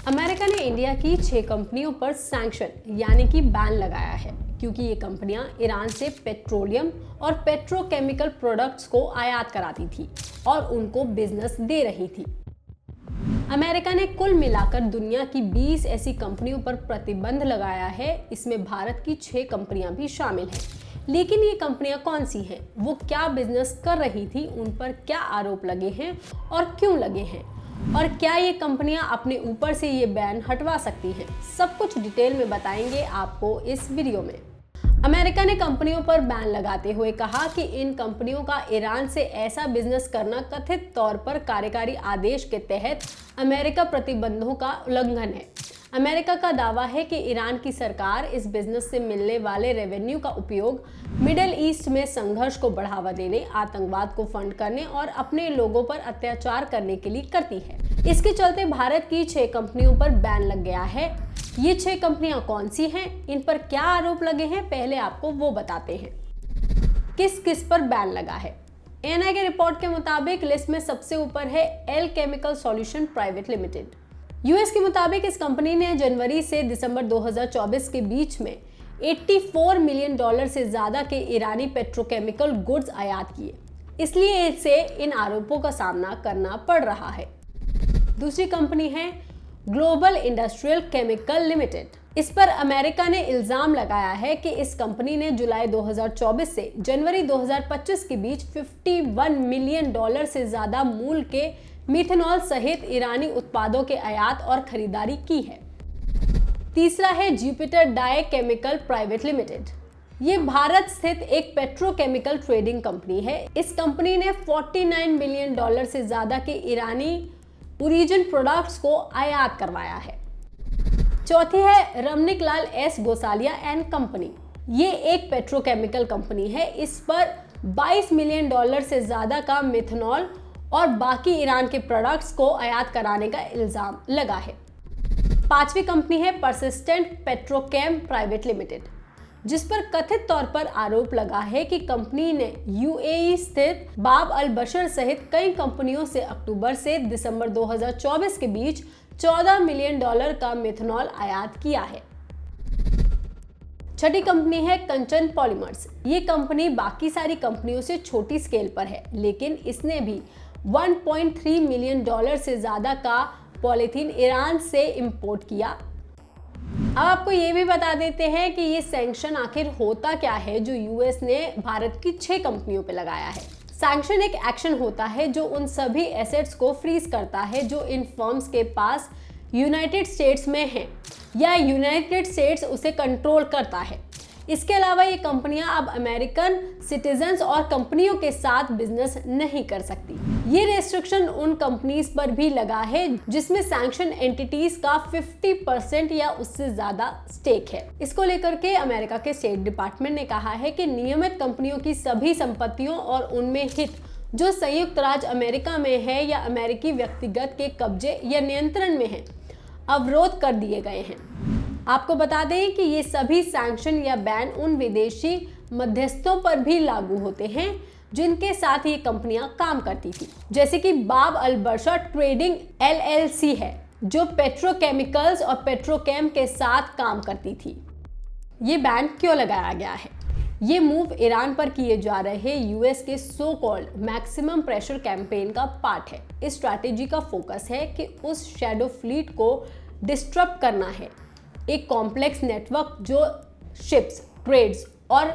America ने India की 6 कंपनियों पर सैंक्शन यानी कि बैन लगाया है क्योंकि ये कंपनियां ईरान से पेट्रोलियम और पेट्रोकेमिकल प्रोडक्ट्स को आयात कराती थी और उनको बिजनेस दे रही थी। अमेरिका ने कुल मिलाकर दुनिया की 20 ऐसी कंपनियों पर प्रतिबंध लगाया है। इसमें भारत की 6 कंपनियां भी शामिल हैं। लेकिन ये कंपनियां कौन सी हैं, वो क्या बिजनेस कर रही थी, उन पर क्या आरोप लगे हैं और क्यों लगे हैं, और क्या ये कंपनियां अपने ऊपर से ये बैन हटवा सकती हैं, सब कुछ डिटेल में बताएंगे आपको इस वीडियो में। अमेरिका ने कंपनियों पर बैन लगाते हुए कहा कि इन कंपनियों का ईरान से ऐसा बिजनेस करना कथित तौर पर कार्यकारी आदेश के तहत अमेरिका प्रतिबंधों का उल्लंघन है। अमेरिका का दावा है कि ईरान की सरकार इस बिजनेस से मिलने वाले रेवेन्यू का उपयोग मिडिल ईस्ट में संघर्ष को बढ़ावा देने, आतंकवाद को फंड करने और अपने लोगों पर अत्याचार करने के लिए करती है। इसके चलते भारत की 6 कंपनियों पर बैन लग गया है। ये 6 कंपनियां कौन सी हैं, इन पर क्या आरोप लगे हैं, पहले आपको वो बताते हैं। किस किस पर बैन लगा है। एएनआई के रिपोर्ट के मुताबिक लिस्ट में सबसे ऊपर है L chemical solution private limited. US के मुताबिक इस कंपनी ने जनवरी से दिसंबर 2024 के बीच में $84 मिलियन से ज्यादा के ईरानी पेट्रोकेमिकल गुड्स आयात किए, इसलिए इसे इन आरोपों का सामना करना पड़ रहा है। दूसरी कंपनी है ग्लोबल इंडस्ट्रियल केमिकल लिमिटेड। इस पर अमेरिका ने इल्जाम लगाया है कि इस कंपनी ने जुलाई 2024 से जनवरी 2025 के बीच $51 मिलियन से ज्यादा मूल्य के मिथेनॉल सहित ईरानी उत्पादों के आयात और खरीदारी की है। तीसरा है Jupiter dye chemical private limited. ये भारत स्थित एक पेट्रोकेमिकल ट्रेडिंग कंपनी है। इस कंपनी ने $49 मिलियन से ज्यादा के ईरानी ओरिजिन प्रोडक्ट्स को आयात करवाया है। चौथी है रमनिक लाल एस गोसालिया एंड कंपनी। ये एक पेट्रोकेमिकल कंपनी है। इस पर $22 मिलियन से ज्यादा का मिथेनॉल और बाकी ईरान के प्रोडक्ट्स को आयात कराने का इल्जाम लगा है। पांचवी कंपनी है परसिस्टेंट पेट्रोकेम प्राइवेट लिमिटेड, जिस पर कथित तौर पर आरोप लगा है कि कंपनी ने यूएई स्थित बाब अल बशर सहित कई कंपनियों से अक्टूबर से दिसंबर 2024 के बीच $14 मिलियन का मिथेनॉल आयात किया है। छठी कंपनी है कंचन पॉलीमर्स। ये कंपनी बाकी सारी कंपनियों से छोटी स्केल पर है, लेकिन इसने भी $1.3 मिलियन से ज्यादा का पॉलीथीन ईरान से इंपोर्ट किया। अब आपको ये भी बता देते हैं कि ये सैंक्शन आखिर होता क्या है जो यूएस ने भारत की 6 कंपनियों पे लगाया है। सैंक्शन एक एक्शन होता है जो उन सभी एसेट्स को फ्रीज करता है जो इन फर्म्स के पास यूनाइटेड स्टेट्स में हैं या यूनाइटेड स्टेट्स उसे कंट्रोल करता है। इसके अलावा ये कंपनियां अब अमेरिकन सिटीजन्स और कंपनियों के साथ बिजनेस नहीं कर सकती। ये रेस्ट्रिक्शन उन कंपनीज पर भी लगा है जिसमें सैंक्शन एंटिटीज का 50% या उससे ज्यादा स्टेक है। इसको लेकर के अमेरिका के स्टेट डिपार्टमेंट ने कहा है कि नियमित कंपनियों की सभी संपत्तियों और उनमें हित जो संयुक्त राज्य अमेरिका में है या अमेरिकी व्यक्तिगत के कब्जे या नियंत्रण में है, अवरोध कर दिए गए हैं। आपको बता दें कि ये सभी सैंक्शन या बैन उन विदेशी मध्यस्थों पर भी लागू होते हैं जिनके साथ ये कंपनियां काम करती थी, जैसे कि बाब अल बशर ट्रेडिंग LLC है जो पेट्रोकेमिकल्स और पेट्रोकेम के साथ काम करती थी। ये बैन क्यों लगाया गया है? ये मूव ईरान पर किए जा रहे यूएस के so called maximum pressure campaign का पार्ट है। इस स्ट्रैटेजी का फोकस है कि उस शैडो फ्लीट को डिस्टर्ब करना है, एक कॉम्प्लेक्स नेटवर्क जो शिप्स, ट्रेड्स और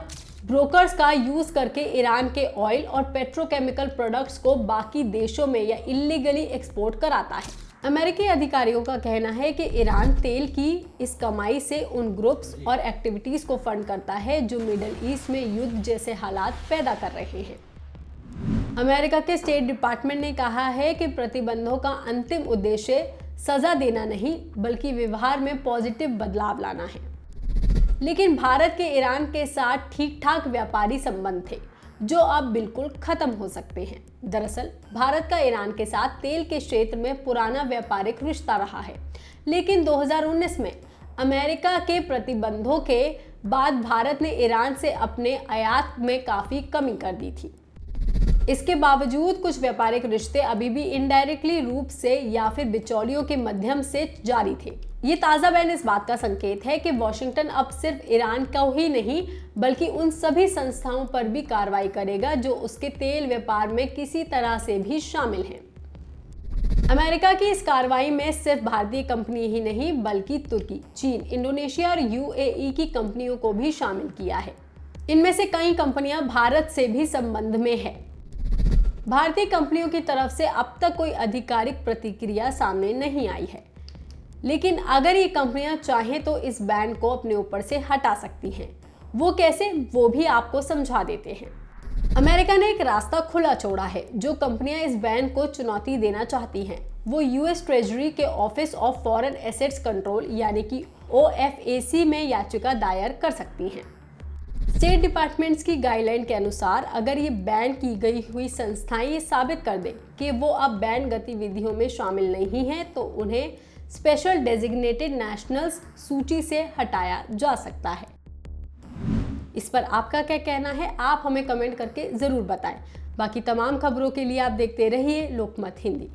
ब्रोकर्स का यूज करके ईरान के ऑयल और पेट्रोकेमिकल प्रोडक्ट्स को बाकी देशों में या इलीगली एक्सपोर्ट कराता है। अमेरिकी अधिकारियों का कहना है कि ईरान तेल की इस कमाई से उन ग्रुप्स और एक्टिविटीज को फंड करता है जो मिडिल ईस्ट में युद्ध जैसे हालात पैदा कर रहे हैं। अमेरिका के स्टेट डिपार्टमेंट ने कहा है कि प्रतिबंधों का अंतिम उद्देश्य सजा देना नहीं बल्कि व्यवहार में पॉजिटिव बदलाव लाना है। लेकिन भारत के ईरान के साथ ठीक ठाक व्यापारी संबंध थे जो अब बिल्कुल खत्म हो सकते हैं। दरअसल भारत का ईरान के साथ तेल के क्षेत्र में पुराना व्यापारिक रिश्ता रहा है, लेकिन 2019 में अमेरिका के प्रतिबंधों के बाद भारत ने ईरान से अपने आयात में काफी कमी कर दी थी। इसके बावजूद कुछ व्यापारिक रिश्ते अभी भी इनडायरेक्टली रूप से या फिर बिचौलियों के माध्यम से जारी थे। ये ताज़ा बैन इस बात का संकेत है कि वॉशिंगटन अब सिर्फ ईरान को ही नहीं बल्कि उन सभी संस्थाओं पर भी कार्रवाई करेगा जो उसके तेल व्यापार में किसी तरह से भी शामिल हैं। अमेरिका की इस कार्रवाई में सिर्फ भारतीय कंपनी ही नहीं बल्कि तुर्की, चीन, इंडोनेशिया और यूएई की कंपनियों को भी शामिल किया है। इनमें से कई कंपनियां भारत से भी संबंध में है। भारतीय कंपनियों की तरफ से अब तक कोई आधिकारिक प्रतिक्रिया सामने नहीं आई है, लेकिन अगर ये कंपनियां चाहें तो इस बैन को अपने ऊपर से हटा सकती हैं। वो कैसे, वो भी आपको समझा देते हैं। अमेरिका ने एक रास्ता खुला छोड़ा है। जो कंपनियां इस बैन को चुनौती देना चाहती हैं वो यूएस ट्रेजरी के office of foreign assets control यानी कि OFAC में याचिका दायर कर सकती हैं। स्टेट डिपार्टमेंट्स की गाइडलाइन के अनुसार अगर ये बैन की गई हुई संस्थाएं ये साबित कर दें कि वो अब बैन गतिविधियों में शामिल नहीं हैं तो उन्हें स्पेशल डेजिग्नेटेड नेशनल्स सूची से हटाया जा सकता है। इस पर आपका क्या कहना है, आप हमें कमेंट करके ज़रूर बताएं। बाकी तमाम खबरों के लिए आप देखते रहिए लोकमत हिंदी।